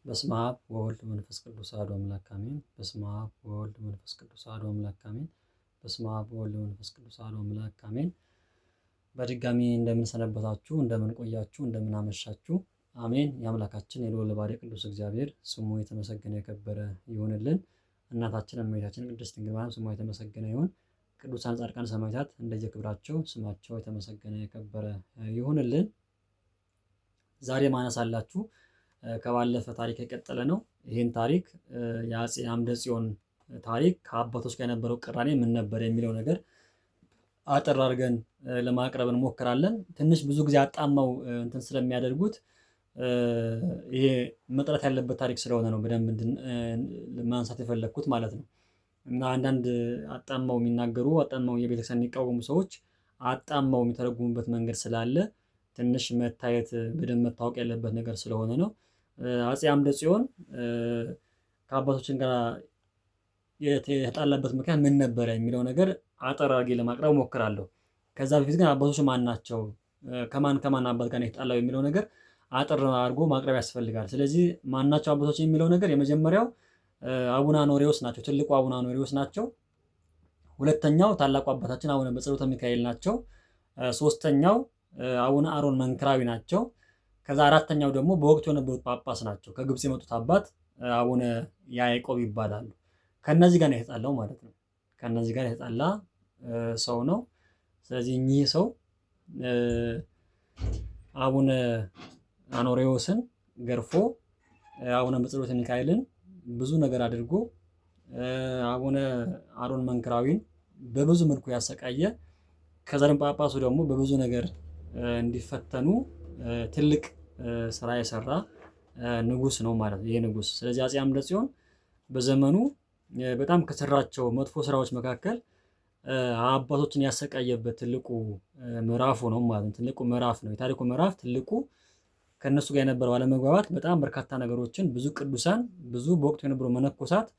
በስመ አብ ወወልድ ወመንፈስ ቅዱስ አሐዱ አምላክ አሜን። በስመ አብ ወወልድ ወመንፈስ ቅዱስ አሐዱ አምላክ አሜን። በስመ አብ ወወልድ ወመንፈስ ቅዱስ አሐዱ አምላክ አሜን። በድጋሚ እንደምን ሰነበታችሁ፣ እንደምን ቆያችሁ፣ እንደምን አመሻችሁ። አሜን። የአምላካችን የልዑል ባሕርይ ቅዱስ እግዚአብሔር ስሙ የተመሰገነ የከበረ ይሁንልን። እናታችን እመቤታችን ቅድስት ድንግል ማርያም ስሟ የተመሰገነ ይሁን። ቅዱሳን ጻድቃን ሰማዕታት እንደየክብራቸው ስማቸው የተመሰገነ የከበረ ይሁንልን። ዛሬ ማነሳላችሁ ከባለፈ ታሪክ የቀጠለ ነው። ይህን ታሪክ የአፄ አምደ ጽዮን ታሪክ ከአባቶች ጋር የነበረው ቅራኔ ምን ነበር የሚለው ነገር አጠር አድርገን ለማቅረብ እንሞክራለን። ትንሽ ብዙ ጊዜ አጣማው እንትን ስለሚያደርጉት ይሄ መጥራት ያለበት ታሪክ ስለሆነ ነው በደንብ ማንሳት የፈለግኩት ማለት ነው። እና አንዳንድ አጣማው የሚናገሩ አጣማው የቤተክርስቲያን የሚቃወሙ ሰዎች አጣማው የሚተረጉሙበት መንገድ ስላለ ትንሽ መታየት በደንብ መታወቅ ያለበት ነገር ስለሆነ ነው። አፄ አምደ ጽዮን ከአባቶችን ጋር የተጣላበት ምክንያት ምን ነበረ የሚለው ነገር አጠር አድርጌ ለማቅረብ እሞክራለሁ። ከዛ በፊት ግን አባቶች ማን ናቸው፣ ከማን አባት ጋር የተጣላው የሚለው ነገር አጠር አድርጎ ማቅረብ ያስፈልጋል። ስለዚህ ማናቸው አባቶች የሚለው ነገር የመጀመሪያው አቡነ አኖሬዎስ ናቸው። ትልቁ አቡነ አኖሬዎስ ናቸው። ሁለተኛው ታላቁ አባታችን አቡነ በጸሎተ ሚካኤል ናቸው። ሶስተኛው አቡነ አሮን መንክራዊ ናቸው። ከዛ አራተኛው ደግሞ በወቅቱ የነበሩት ጳጳስ ናቸው። ከግብፅ የመጡት አባት አቡነ ያዕቆብ ይባላሉ። ከነዚህ ጋር ነው የተጣላው ማለት ነው። ከነዚህ ጋር የተጣላ ሰው ነው። ስለዚህ እኚህ ሰው አቡነ አኖሬዎስን ገርፎ አቡነ በጸሎተ ሚካኤልን ብዙ ነገር አድርጎ አቡነ አሮን መንክራዊን በብዙ መልኩ ያሰቃየ፣ ከዛም ጳጳሱ ደግሞ በብዙ ነገር እንዲፈተኑ ትልቅ ስራ የሰራ ንጉስ ነው ማለት ነው ይሄ ንጉስ። ስለዚህ አፄ አምደ ጽዮን በዘመኑ በጣም ከሰራቸው መጥፎ ስራዎች መካከል አባቶችን ያሰቃየበት ትልቁ ምዕራፉ ነው ማለት ነው። ትልቁ ምዕራፍ ነው የታሪኩ ምዕራፍ ትልቁ። ከነሱ ጋር የነበረው አለመግባባት በጣም በርካታ ነገሮችን ብዙ ቅዱሳን ብዙ በወቅቱ የነበሩ መነኮሳት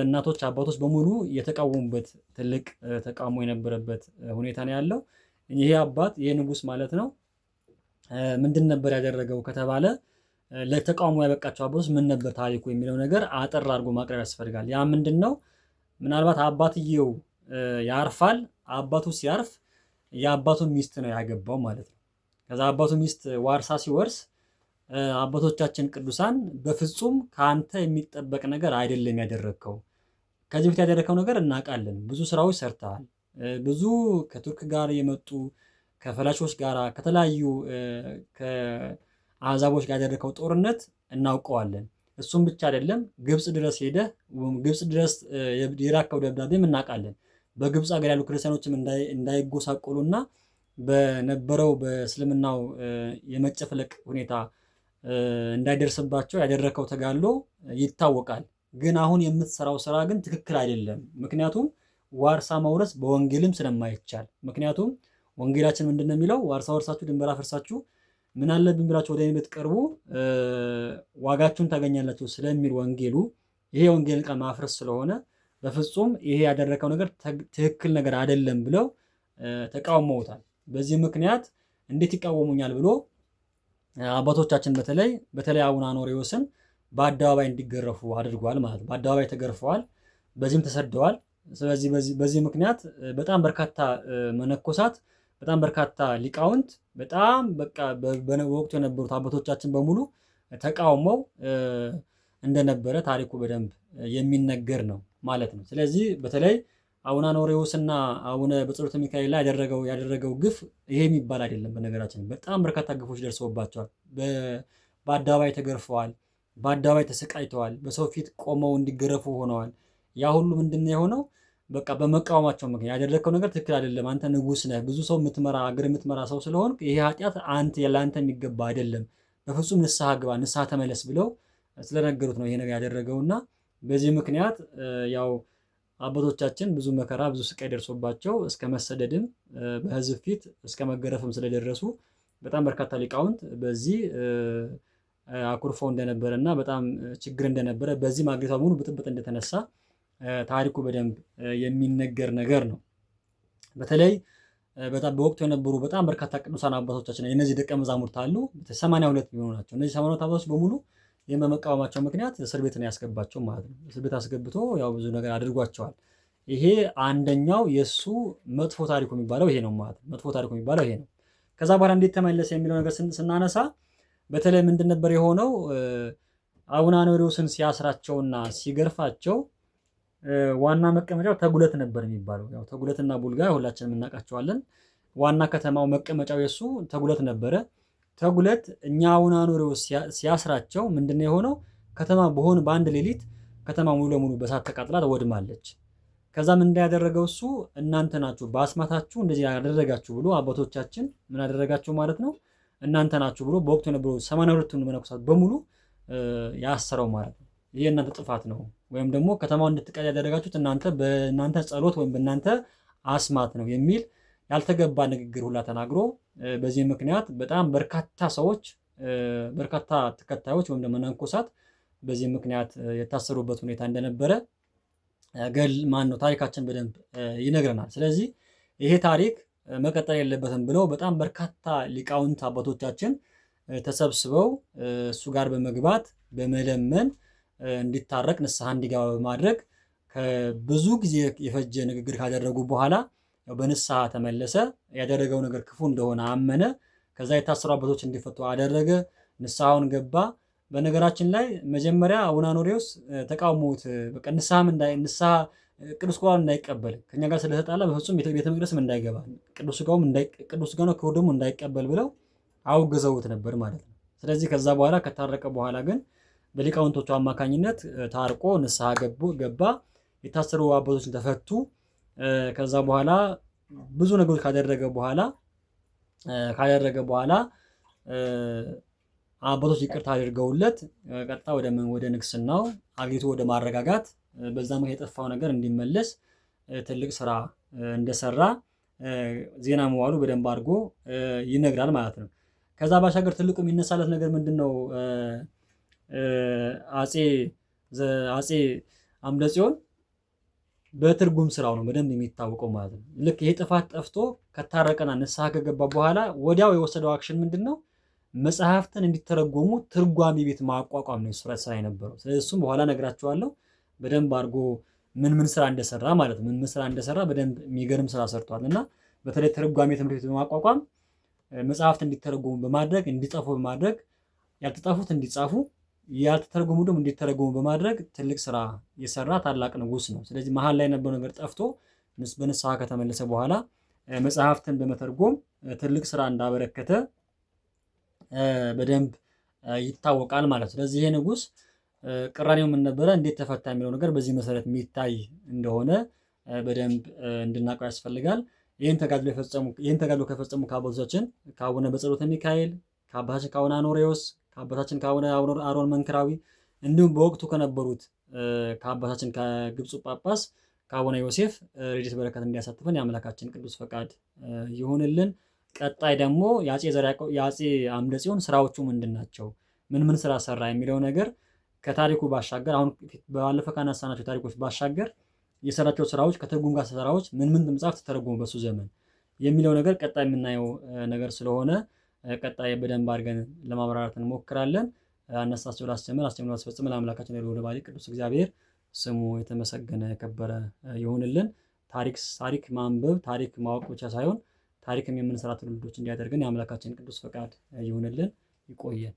እናቶች አባቶች በሙሉ የተቃወሙበት ትልቅ ተቃውሞ የነበረበት ሁኔታ ነው ያለው። ይሄ አባት ይሄ ንጉስ ማለት ነው ምንድን ነበር ያደረገው ከተባለ ለተቃውሞ ያበቃቸው አባቶች ምን ነበር ታሪኩ የሚለው ነገር አጠር አድርጎ ማቅረብ ያስፈልጋል። ያ ምንድን ነው? ምናልባት አባትየው ያርፋል። አባቱ ሲያርፍ የአባቱን ሚስት ነው ያገባው ማለት ነው። ከዛ አባቱ ሚስት ዋርሳ ሲወርስ አባቶቻችን ቅዱሳን በፍጹም ከአንተ የሚጠበቅ ነገር አይደለም ያደረግከው። ከዚህ በፊት ያደረግከው ነገር እናውቃለን። ብዙ ስራዎች ሰርተሃል። ብዙ ከቱርክ ጋር የመጡ ከፈላሾች ጋር ከተለያዩ ከአሕዛቦች ጋር ያደረግከው ጦርነት እናውቀዋለን። እሱም ብቻ አይደለም፣ ግብፅ ድረስ ሄደህ ግብፅ ድረስ የላከው ደብዳቤም እናውቃለን። በግብፅ ሀገር ያሉ ክርስቲያኖችም እንዳይጎሳቆሉና በነበረው በእስልምናው የመጨፍለቅ ሁኔታ እንዳይደርስባቸው ያደረከው ተጋድሎ ይታወቃል። ግን አሁን የምትሰራው ስራ ግን ትክክል አይደለም። ምክንያቱም ዋርሳ መውረስ በወንጌልም ስለማይቻል። ምክንያቱም ወንጌላችን ምንድን ነው የሚለው? ዋርሳ ወርሳችሁ ድንበር አፍርሳችሁ ምን አለብን ብላችሁ ወደ እኔ ብትቀርቡ ዋጋችሁን ታገኛላችሁ ስለሚል ወንጌሉ ይሄ ወንጌል ቃል ማፍረስ ስለሆነ በፍጹም ይሄ ያደረከው ነገር ትክክል ነገር አይደለም ብለው ተቃውመውታል። በዚህ ምክንያት እንዴት ይቃወሙኛል ብሎ አባቶቻችን በተለይ አቡነ አኖሬዎስን በአደባባይ እንዲገረፉ አድርጓል ማለት ነው። በአደባባይ ተገርፈዋል። በዚህም ተሰደዋል። ስለዚህ በዚህ ምክንያት በጣም በርካታ መነኮሳት በጣም በርካታ ሊቃውንት በጣም በቃ በወቅቱ የነበሩት አባቶቻችን በሙሉ ተቃውመው እንደነበረ ታሪኩ በደንብ የሚነገር ነው ማለት ነው። ስለዚህ በተለይ አቡነ አኖሬዎስና አቡነ በጸሎተ ሚካኤል ላይ ያደረገው ግፍ ይሄ የሚባል አይደለም። በነገራችን በጣም በርካታ ግፎች ደርሰውባቸዋል። በአደባባይ ተገርፈዋል። በአደባባይ ተሰቃይተዋል። በሰው ፊት ቆመው እንዲገረፉ ሆነዋል። ያ ሁሉ ምንድን ነው የሆነው? በቃ በመቃወማቸው ምክንያት ያደረግከው ነገር ትክክል አይደለም፣ አንተ ንጉስ ነህ፣ ብዙ ሰው የምትመራ አገር የምትመራ ሰው ስለሆንክ ይሄ ኃጢአት ለአንተ የሚገባ አይደለም፣ በፍጹም ንስሐ ግባ፣ ንስሐ ተመለስ ብለው ስለነገሩት ነው ይሄ ነገር ያደረገውና በዚህ ምክንያት ያው አባቶቻችን ብዙ መከራ ብዙ ስቃይ ደርሶባቸው እስከ መሰደድም በሕዝብ ፊት እስከ መገረፍም ስለደረሱ በጣም በርካታ ሊቃውንት በዚህ አኩርፈው እንደነበረ እና በጣም ችግር እንደነበረ በዚህ አገሪቷ ሙሉ ብጥብጥ እንደተነሳ ታሪኩ በደንብ የሚነገር ነገር ነው። በተለይ በጣም በወቅቱ የነበሩ በጣም በርካታ ቅዱሳን አባቶቻችን እነዚህ ደቀ መዛሙርት አሉ 82 የሚሆኑ ናቸው። እነዚህ 82 አባቶች በሙሉ ይህን በመቃወማቸው ምክንያት እስር ቤት ነው ያስገባቸው ማለት ነው። እስር ቤት አስገብቶ ያው ብዙ ነገር አድርጓቸዋል። ይሄ አንደኛው የእሱ መጥፎ ታሪኩ የሚባለው ይሄ ነው ማለት ነው። መጥፎ ታሪኩ የሚባለው ይሄ ነው። ከዛ በኋላ እንዴት ተመለሰ የሚለው ነገር ስናነሳ በተለይ ምንድን ነበር የሆነው? አቡነ አኖሬዎስን ሲያስራቸውና ሲገርፋቸው ዋና መቀመጫው ተጉለት ነበር የሚባለው። ያው ተጉለትና ቡልጋ ሁላችንም እናውቃቸዋለን። ዋና ከተማው መቀመጫው የሱ ተጉለት ነበረ። ተጉለት እኛ አቡነ አኖሬዎስ ሲያስራቸው ምንድነው የሆነው? ከተማ በአንድ ሌሊት ከተማ ሙሉ ለሙሉ በሳት ተቃጥላ ወድማለች። ከዛም እንዳያደረገው እሱ እናንተ ናችሁ በአስማታችሁ እንደዚህ ያደረጋችሁ ብሎ አባቶቻችን ምን አደረጋችሁ ማለት ነው? እናንተ ናችሁ ብሎ በወቅቱ የነበሩ 82ቱን መነኮሳት በሙሉ ያሰረው ማለት ነው። ይሄ እናንተ ጥፋት ነው፣ ወይም ደግሞ ከተማው እንድትቀር ያደረጋችሁት በእናንተ ጸሎት ወይም በእናንተ አስማት ነው የሚል ያልተገባ ንግግር ሁላ ተናግሮ በዚህ ምክንያት በጣም በርካታ ሰዎች በርካታ ተከታዮች ወይም ደግሞ መነኮሳት በዚህ ምክንያት የታሰሩበት ሁኔታ እንደነበረ ታሪካችን በደንብ ይነግረናል። ስለዚህ ይሄ ታሪክ መቀጠል የለበትም ብለው በጣም በርካታ ሊቃውንት አባቶቻችን ተሰብስበው እሱ ጋር በመግባት በመለመን እንዲታረቅ ንስሐ እንዲገባ በማድረግ ከብዙ ጊዜ የፈጀ ንግግር ካደረጉ በኋላ በንስሐ ተመለሰ። ያደረገው ነገር ክፉ እንደሆነ አመነ። ከዛ የታሰሩ አባቶች እንዲፈቱ አደረገ። ንስሐውን ገባ። በነገራችን ላይ መጀመሪያ አቡነ አኖሬዎስ ተቃውሞት በቃ ንስሐ ቅዱስ ቁርባን እንዳይቀበል ከኛ ጋር ስለተጣላ በፍጹም ቤተ መቅደስም እንዳይገባ ቅዱስ ሥጋውም ክቡር ደሙም እንዳይቀበል ብለው አውግዘውት ነበር ማለት ነው። ስለዚህ ከዛ በኋላ ከታረቀ በኋላ ግን በሊቃውንቶቹ አማካኝነት ታርቆ ንስሐ ገባ። የታሰሩ አባቶችን ተፈቱ። ከዛ በኋላ ብዙ ነገሮች ካደረገ በኋላ አባቶች ይቅርታ አድርገውለት ቀጥታ ወደ ንግስናው አገሪቱ ወደ ማረጋጋት በዛ ምክንያት የጠፋው ነገር እንዲመለስ ትልቅ ስራ እንደሰራ ዜና መዋሉ በደንብ አድርጎ ይነግራል ማለት ነው። ከዛ ባሻገር ትልቁ የሚነሳለት ነገር ምንድነው? አፄ አምደ ጽዮን በትርጉም ስራው ነው በደንብ የሚታወቀው ማለት ነው። ልክ ይሄ ጥፋት ጠፍቶ ከታረቀና ንስሐ ከገባ በኋላ ወዲያው የወሰደው አክሽን ምንድነው? መጽሐፍትን እንዲተረጎሙ ትርጓሚ ቤት ማቋቋም ነው ስራ የነበረው። ስለዚህ እሱም በኋላ ነግራችኋለሁ በደንብ አድርጎ ምን ስራ እንደሰራ ማለት ነው። ምን ስራ እንደሰራ በደንብ የሚገርም ስራ ሰርቷል። እና በተለይ ትርጓሜ ትምህርት ቤት በማቋቋም መጽሐፍት እንዲተረጎሙ በማድረግ እንዲጠፉ በማድረግ ያልተጻፉት እንዲጻፉ ያልተተረጎሙ ደግሞ እንዲተረጎሙ በማድረግ ትልቅ ስራ የሰራ ታላቅ ንጉስ ነው። ስለዚህ መሀል ላይ የነበረው ነገር ጠፍቶ በንስሐ ከተመለሰ በኋላ መጽሐፍትን በመተርጎም ትልቅ ስራ እንዳበረከተ በደንብ ይታወቃል ማለት ነው። ስለዚህ ይሄ ንጉስ ቅራኔው ምን ነበረ፣ እንዴት ተፈታ የሚለው ነገር በዚህ መሰረት የሚታይ እንደሆነ በደንብ እንድናውቀው ያስፈልጋል። ይህን ተጋድሎ ከፈጸሙ ከአባቶቻችን ከአቡነ በጸሎተ ሚካኤል፣ ከአባታችን ከአቡነ አኖሬዎስ፣ ከአባታችን ከአቡነ አሮን መንክራዊ እንዲሁም በወቅቱ ከነበሩት ከአባታችን ከግብፁ ጳጳስ ከአቡነ ዮሴፍ ረድኤት በረከት እንዲያሳትፈን የአምላካችን ቅዱስ ፈቃድ ይሁንልን። ቀጣይ ደግሞ የአፄ አምደ ጽዮን ስራዎቹ ምንድን ናቸው፣ ምን ስራ ሰራ የሚለው ነገር ከታሪኩ ባሻገር አሁን ባለፈው ካነሳናቸው ታሪኮች ባሻገር የሰራቸው ስራዎች ከትርጉም ጋር ስራዎች ምን መጽሐፍት ተተረጎሙ በሱ ዘመን የሚለው ነገር ቀጣይ የምናየው ነገር ስለሆነ ቀጣይ በደንብ አድርገን ለማብራራት እንሞክራለን። አነሳስቶ ላስጀምር አስጀምሮ ላስፈጽም ለአምላካችን ለልዑል ባሕርይ ቅዱስ እግዚአብሔር ስሙ የተመሰገነ የከበረ ይሁንልን። ታሪክ ማንበብ ታሪክ ማወቅ ብቻ ሳይሆን ታሪክም የምንሰራ ትውልዶች እንዲያደርገን የአምላካችን ቅዱስ ፈቃድ ይሁንልን። ይቆየን።